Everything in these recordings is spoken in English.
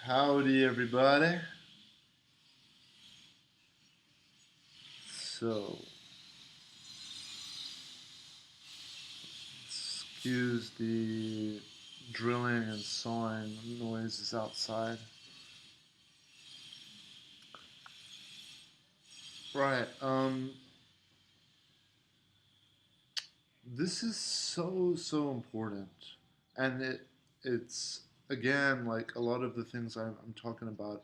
Howdy, everybody. So, excuse the drilling and sawing noises outside. Right, this is so important. And it's, again, like a lot of the things I'm talking about,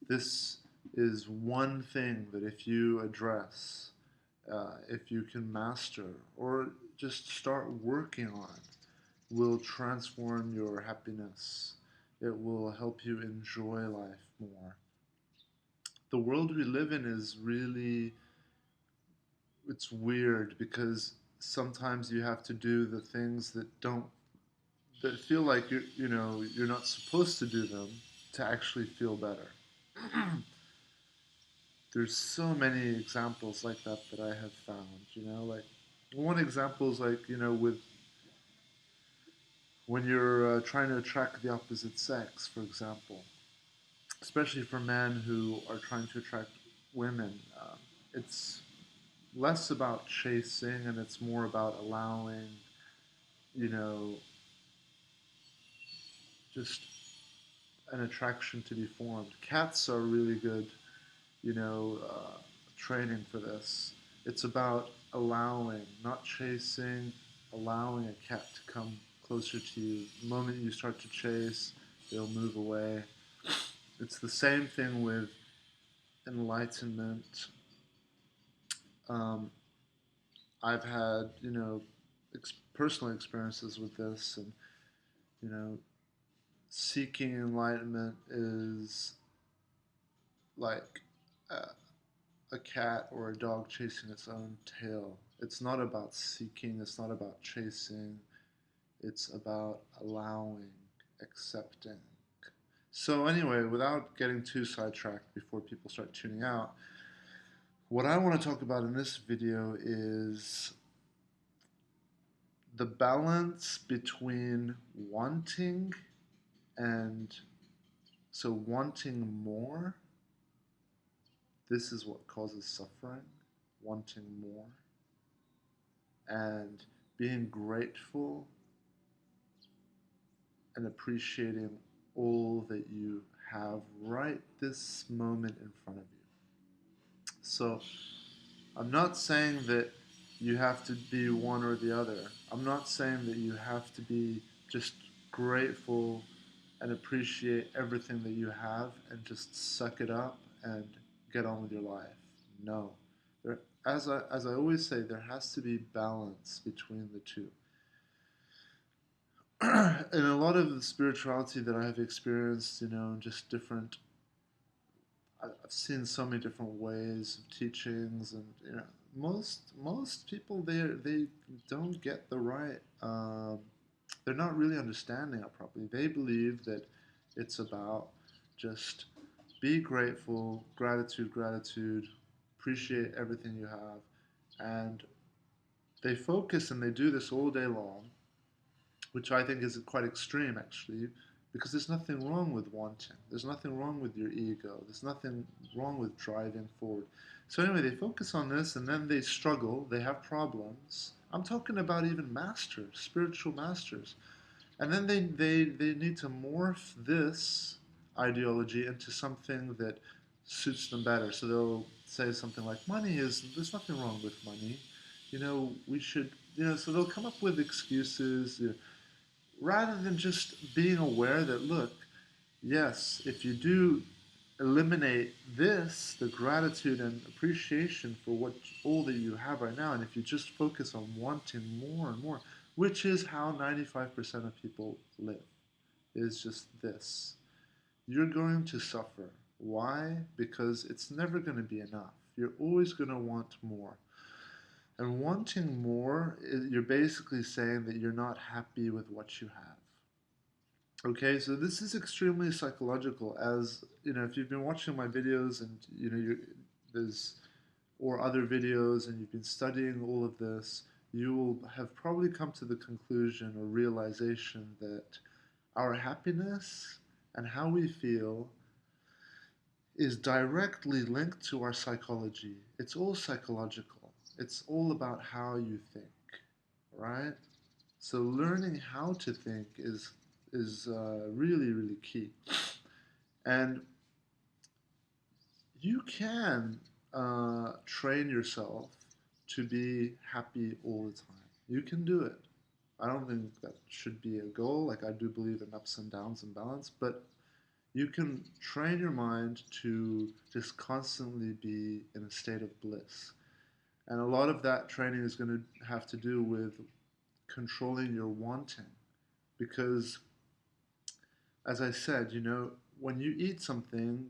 this is one thing that if you address, if you can master, or just start working on, will transform your happiness. It will help you enjoy life more. The world we live in is really, it's weird because sometimes you have to do the things that feel like you're not supposed to do them to actually feel better. There's so many examples like that I have found, like one example is like, with when you're trying to attract the opposite sex, for example, especially for men who are trying to attract women. It's less about chasing and it's more about allowing, you know, just an attraction to be formed. Cats are really good, training for this. It's about allowing, not chasing, allowing a cat to come closer to you. The moment you start to chase, they'll move away. It's the same thing with enlightenment. Um, I've had, personal experiences with this, and you know, seeking enlightenment is like a, a cat or a dog chasing its own tail. It's not about seeking. It's not about chasing. It's about allowing, accepting. So anyway, without getting too sidetracked before people start tuning out, what I want to talk about in this video is the balance between wanting and wanting more. This is what causes suffering, wanting more, and being grateful and appreciating all that you have right this moment in front of you. So I'm not saying that you have to be one or the other. I'm not saying that you have to be just grateful and appreciate everything that you have and just suck it up and get on with your life. No. As I always say, there has to be balance between the two. And a lot of the spirituality that I have experienced, just different, I've seen so many different ways of teachings, and most people they don't get the right. They're not really understanding it properly. They believe that it's about just be grateful, gratitude, appreciate everything you have, and they focus and they do this all day long, which I think is quite extreme actually, because there's nothing wrong with wanting. There's nothing wrong with your ego. There's nothing wrong with driving forward. So anyway, they focus on this and then they struggle. They have problems. I'm talking about even masters, spiritual masters. And then they need to morph this ideology into something that suits them better. So they'll say something like, there's nothing wrong with money. We should, so they'll come up with excuses. Rather than just being aware that, look, yes, if you do eliminate this, the gratitude and appreciation for all that you have right now, and if you just focus on wanting more and more, which is how 95% of people live, is just this. You're going to suffer. Why? Because it's never going to be enough. You're always going to want more. And wanting more, you're basically saying that you're not happy with what you have. Okay, so this is extremely psychological. As you know, if you've been watching my videos and there's or other videos, and you've been studying all of this, you will have probably come to the conclusion or realization that our happiness and how we feel is directly linked to our psychology. It's all psychological. It's all about how you think, right? So learning how to think is really really key, and you can train yourself to be happy all the time. You can do it. I don't think that should be a goal. Like I do believe in ups and downs and balance, but you can train your mind to just constantly be in a state of bliss. And a lot of that training is going to have to do with controlling your wanting. Because, as I said, when you eat something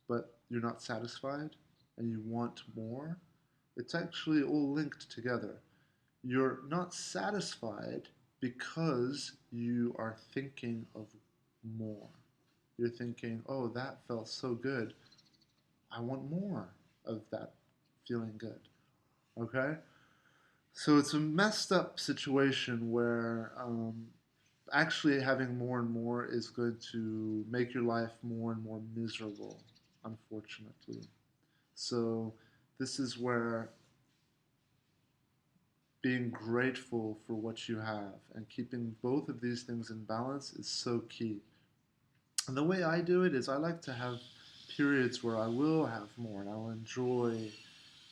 but you're not satisfied and you want more, it's actually all linked together. You're not satisfied because you are thinking of more. You're thinking, oh, that felt so good. I want more of that feeling good. Okay? So it's a messed up situation where actually having more and more is going to make your life more and more miserable, unfortunately. So this is where being grateful for what you have and keeping both of these things in balance is so key. And the way I do it is I like to have periods where I will have more and I'll enjoy,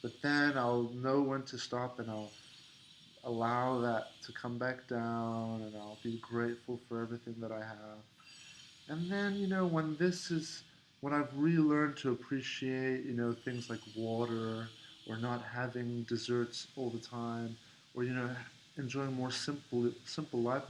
but then I'll know when to stop and I'll allow that to come back down and I'll be grateful for everything that I have. And then, when I've relearned to appreciate, things like water or not having desserts all the time or, enjoying more simple life,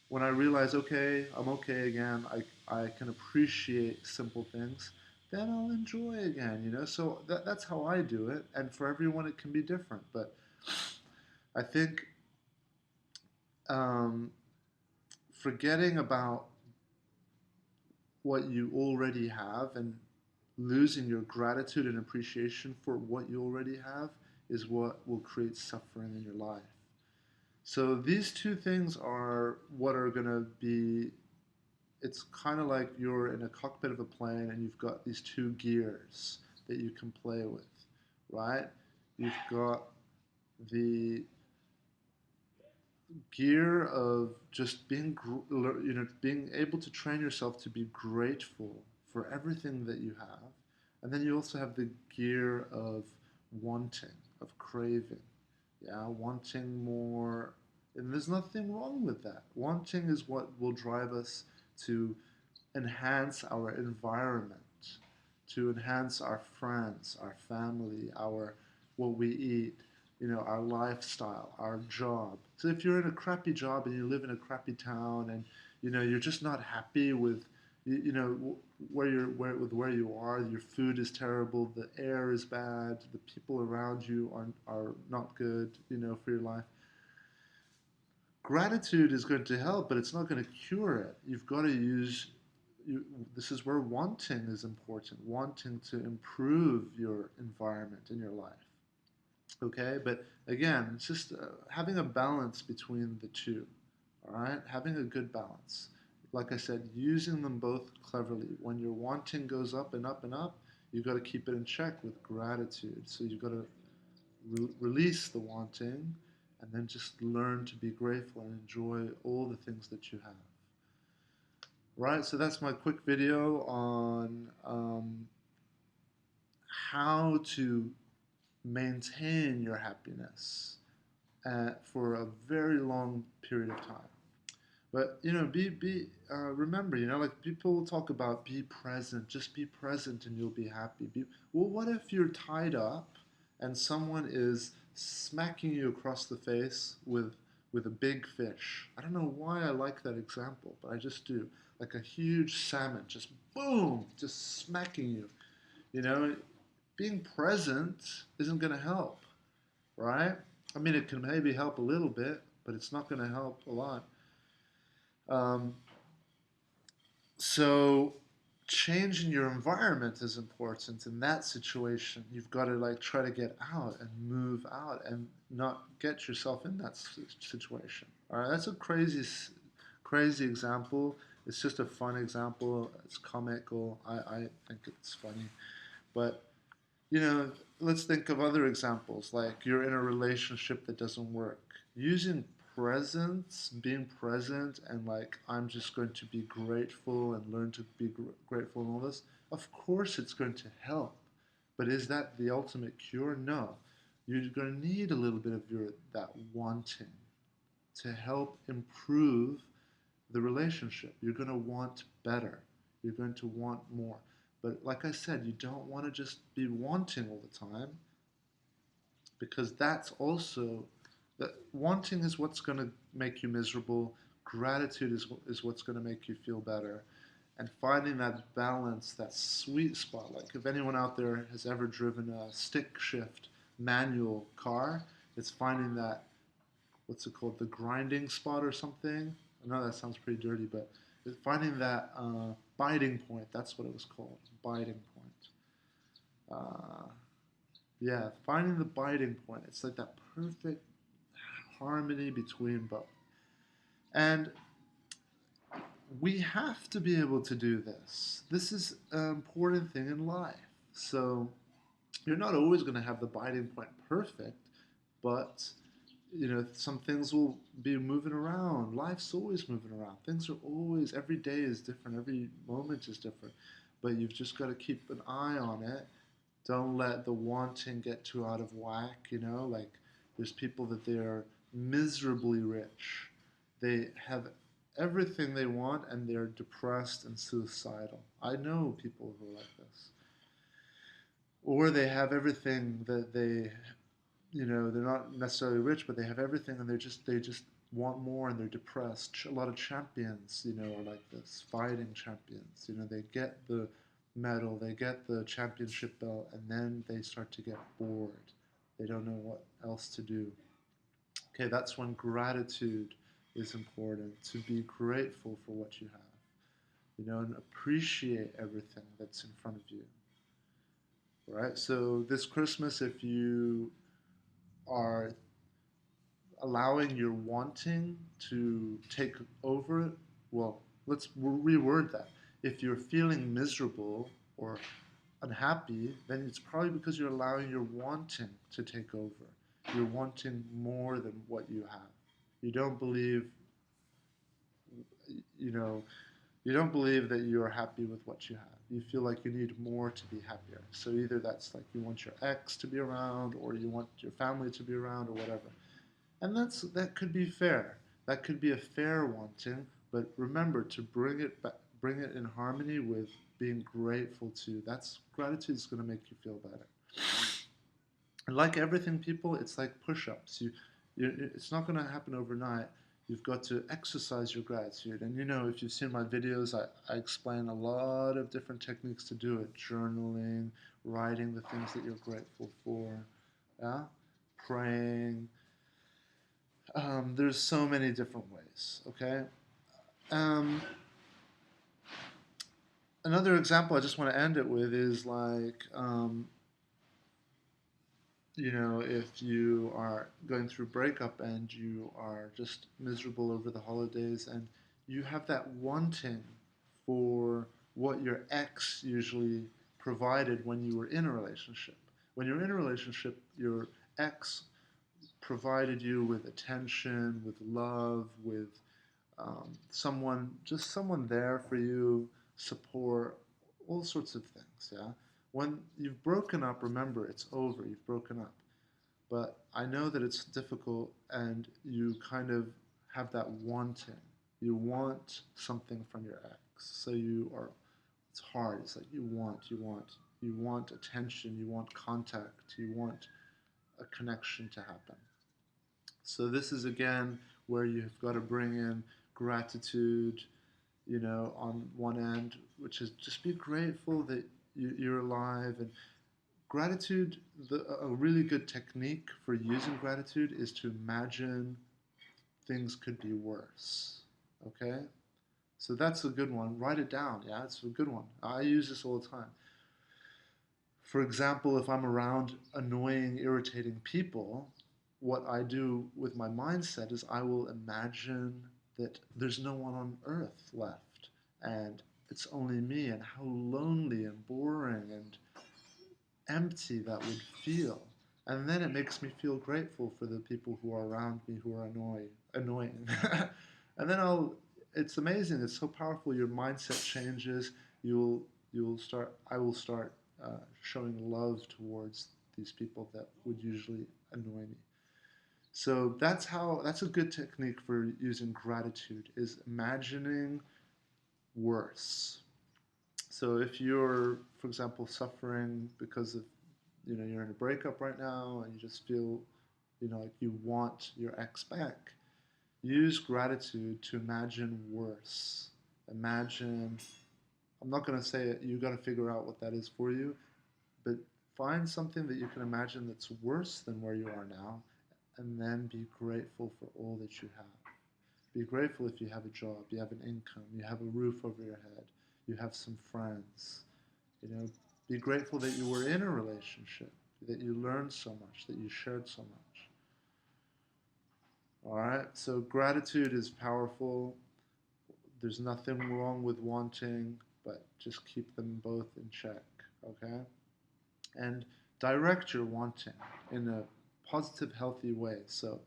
when I realize, okay, I'm okay again, I can appreciate simple things, then I'll enjoy again, So that's how I do it. And for everyone, it can be different. But I think um, forgetting about what you already have and losing your gratitude and appreciation for what you already have is what will create suffering in your life. So these two things are what are going to be. It's kind of like you're in a cockpit of a plane and you've got these two gears that you can play with, right? You've got the gear of just being able to train yourself to be grateful for everything that you have, and then you also have the gear of wanting, of craving, yeah, wanting more. And there's nothing wrong with that. Wanting is what will drive us to enhance our environment, to enhance our friends, our family, our what we eat, our lifestyle, our job. So if you're in a crappy job and you live in a crappy town and you're just not happy with where you are, your food is terrible, the air is bad, the people around you are not good, for your life. Gratitude is going to help, but it's not going to cure it. You've got to use this is where wanting is important, wanting to improve your environment in your life. Okay, but again, it's just having a balance between the two. All right, having a good balance. Like I said, using them both cleverly. When your wanting goes up and up and up, you've got to keep it in check with gratitude. So you've got to release the wanting and then just learn to be grateful and enjoy all the things that you have. Right, so that's my quick video on how to maintain your happiness for a very long period of time. But remember, like people talk about be present, just be present and you'll be happy. Well, what if you're tied up and someone is smacking you across the face with a big fish? I don't know why I like that example, but I just do. Like a huge salmon, just boom, just smacking you. You know, being present isn't going to help, right? I mean, it can maybe help a little bit, but it's not going to help a lot. Um, so changing your environment is important in that situation. You've got to like try to get out and move out and not get yourself in that situation. All right, that's a crazy example, It's just a fun example. It's comical. I think it's funny. But, you know, let's think of other examples, like you're in a relationship that doesn't work. Using presence, being present, and like, I'm just going to be grateful and learn to be grateful and all this, of course it's going to help. But is that the ultimate cure? No. You're going to need a little bit of that wanting to help improve the relationship. You're going to want better. You're going to want more. But like I said, you don't want to just be wanting all the time, because that's also that wanting is what's going to make you miserable. Gratitude is what's going to make you feel better. And finding that balance, that sweet spot. Like if anyone out there has ever driven a stick shift manual car, it's finding that, what's it called, the grinding spot or something. I know that sounds pretty dirty, but it's finding that biting point. That's what it was called, biting point. Yeah, finding the biting point. It's like that perfect harmony between both. And we have to be able to do this. This is an important thing in life. So you're not always going to have the biting point perfect, but some things will be moving around. Life's always moving around. Things are always, every day is different, every moment is different. But you've just got to keep an eye on it. Don't let the wanting get too out of whack. Like there's people that they are miserably rich. They have everything they want and they're depressed and suicidal. I know people who are like this. Or they have everything that they're not necessarily rich, but they have everything and they just want more and they're depressed. A lot of champions, are like this, fighting champions. They get the medal, they get the championship belt, and then they start to get bored. They don't know what else to do. Okay, that's when gratitude is important, to be grateful for what you have, and appreciate everything that's in front of you. All right, so this Christmas, if you are allowing your wanting to take over, well, let's reword that. If you're feeling miserable or unhappy, then it's probably because you're allowing your wanting to take over. You're wanting more than what you have. You don't believe, you know, you don't believe that you're happy with what you have. You feel like you need more to be happier. So either that's like you want your ex to be around, or you want your family to be around, or whatever. And that could be fair. That could be a fair wanting, but remember to bring it in harmony with being grateful too. That's gratitude is going to make you feel better. And like everything, people, it's like push-ups. It's not going to happen overnight. You've got to exercise your gratitude. And if you've seen my videos, I explain a lot of different techniques to do it. Journaling, writing the things that you're grateful for, yeah? Praying. There's so many different ways, okay? Um, Another example I just want to end it with is like, if you are going through breakup and you are just miserable over the holidays and you have that wanting for what your ex usually provided when you were in a relationship. When you're in a relationship, your ex provided you with attention, with love, with someone there for you, support, all sorts of things. Yeah. When you've broken up, remember it's over. You've broken up. But I know that it's difficult, and you kind of have that wanting. You want something from your ex, so you are. It's hard. It's like you want attention. You want contact. You want a connection to happen. So this is again where you've got to bring in gratitude, on one end, which is just be grateful that you're alive. And gratitude, a really good technique for using gratitude is to imagine things could be worse. Okay? So that's a good one. Write it down. Yeah, it's a good one. I use this all the time. For example, if I'm around annoying, irritating people, what I do with my mindset is I will imagine that there's no one on earth left. and it's only me, and how lonely and boring and empty that would feel. And then it makes me feel grateful for the people who are around me who are annoying. And then it's amazing. It's so powerful. Your mindset changes. You'll, I will start showing love towards these people that would usually annoy me. So that's a good technique for using gratitude is imagining worse. So if you're, for example, suffering because of, you're in a breakup right now and you just feel, like you want your ex back, use gratitude to imagine worse. Imagine, I'm not going to say it, you got to figure out what that is for you, but find something that you can imagine that's worse than where you are now, and then be grateful for all that you have. Be grateful if you have a job, you have an income, you have a roof over your head, you have some friends. Be grateful that you were in a relationship, that you learned so much, that you shared so much. All right, so gratitude is powerful. There's nothing wrong with wanting, but just keep them both in check, okay? And direct your wanting in a positive, healthy way. So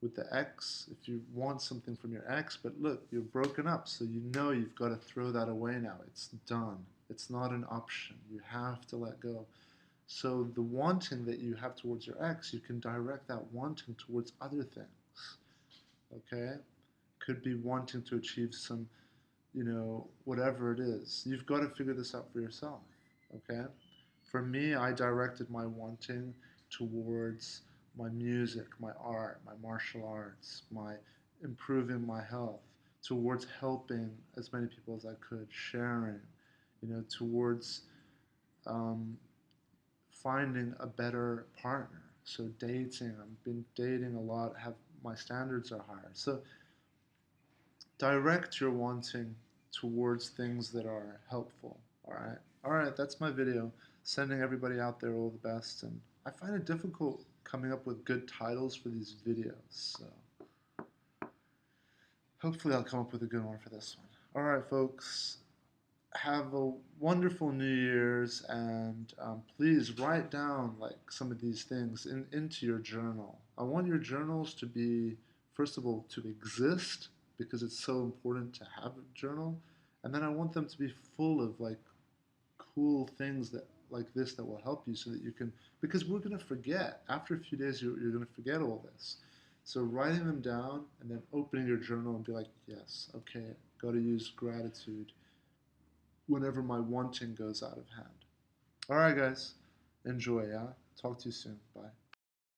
with the ex, if you want something from your ex, but look, you're broken up, so you know you've got to throw that away now. It's done. It's not an option. You have to let go. So the wanting that you have towards your ex, you can direct that wanting towards other things. Okay? Could be wanting to achieve some, whatever it is. You've got to figure this out for yourself. Okay? For me, I directed my wanting towards my music, my art, my martial arts, my improving my health, towards helping as many people as I could, sharing, towards um, finding a better partner. So dating, I've been dating a lot, have my standards are higher. So direct your wanting towards things that are helpful. All right, that's my video. Sending everybody out there all the best. And I find it difficult coming up with good titles for these videos. So hopefully I'll come up with a good one for this one. All right, folks. Have a wonderful New Year's, and please write down like some of these things into your journal. I want your journals to be, first of all, to exist because it's so important to have a journal, and then I want them to be full of like cool things that like this that will help you so that you can, because we're going to forget after a few days. You're going to forget all this. So writing them down and then opening your journal and be like, yes, okay, got to use gratitude whenever my wanting goes out of hand. All right, guys. Enjoy, yeah? Talk to you soon. Bye.